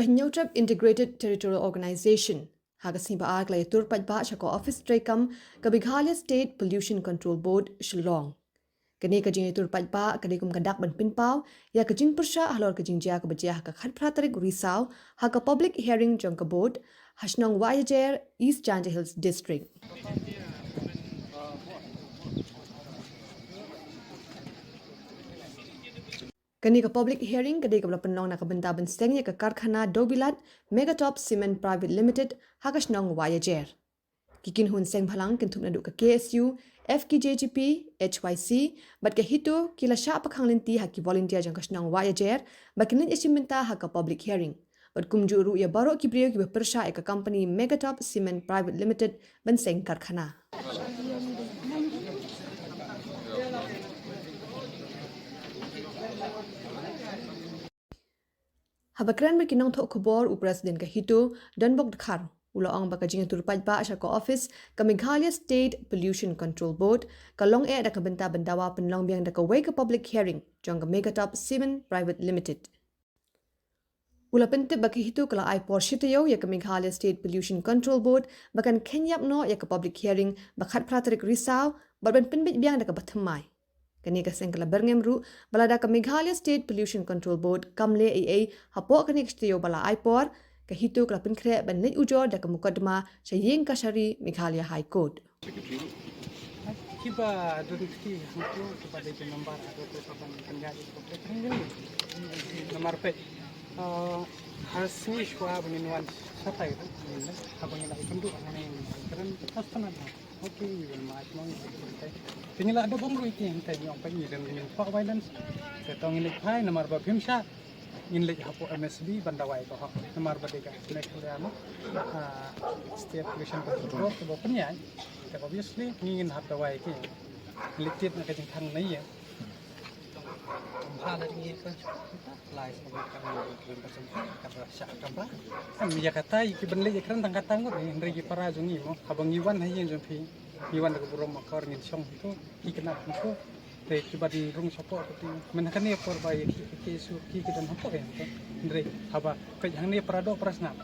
Hynniewtrep Integrated Territorial Organization Hagasimba Ark iatur paidbah shako Ophis treikam Meghalaya State Pollution Control Board Shillong. Kani ka jingiatur paidbah kadikum kadak ban pynpaw ya ka jingpyrshah halor ka jingjia ka bajia ka tarik Risaw ka public hearing jong ka board shnong Wahiajer East Jaintia Hills District. Kani ka public hearing kadi ka pynlong na ka bynta seng ya ka karkhana dewbilat Meghatop Cement Pvt Ltd ka shnong Wahiajer. Kikin hun seng bhalang kintup na ka KSU, FKJGP, HYC, bat ka HITO kila sya pakhang linti haki volunteer jang ka shnong Wahiajer bakin isiminta ka public hearing. Bat kumju ru ya baro ki brio ki jingpyrshah ka company Meghatop Cement Pvt Ltd ban seng karkhana. Habakran berkinong thok khobor u president ka HITO dan bok dekhar ulaang baka jingiatur paidbah asya ka Ophis ka Meghalaya State Pollution Control Board ka long da ka bynta bandawa pynlong biang da ka way ka public hearing jong ka Meghatop Cement Pvt Ltd. Ula pentip baka HITO kala ai porshitayo ya ka Meghalaya State Pollution Control Board bakan kenyap no ya ka public hearing bakhat tarik Risaw ban pinbit biang da ka bathamai. Kani ka seng kala berngem ru balada ka Meghalaya State Pollution Control Board kamle AA hapo kani kstiyo bala aipor ka HITO kala pinkre ban nit ujor da ka mukadma sa yeng kasari Meghalaya High Court. Kiba dudukti HITO kepada namar atau papan penjadi namar pe hasil shwa beninuan satai itu abang yang lagi penduk ini keren pastinya. Okay, we will march on. Tinggal ada bom ruiki yang tadi yang pergi dan ingin pak violence. Setong ini kai namar babimsha ingin lagi hapo MSPCB bandawai ko hak namar badega Territorial state pollution control ko bapanya. Tapi obviously ingin hapawai ki litit na kajing thang nai ya. Ada ni kan lai sebagai kami karkhana kaba kan ya kata iki benle ya kan tangkat tanggut ni ndri para jungi mo habang iwan hay yen jompi iwan da burom makar ngin song itu ikenap ko te kibadi rung sopo ti menakan ni por bai ki su ki kidan hapo ya ndri haba kajang ni parado prasna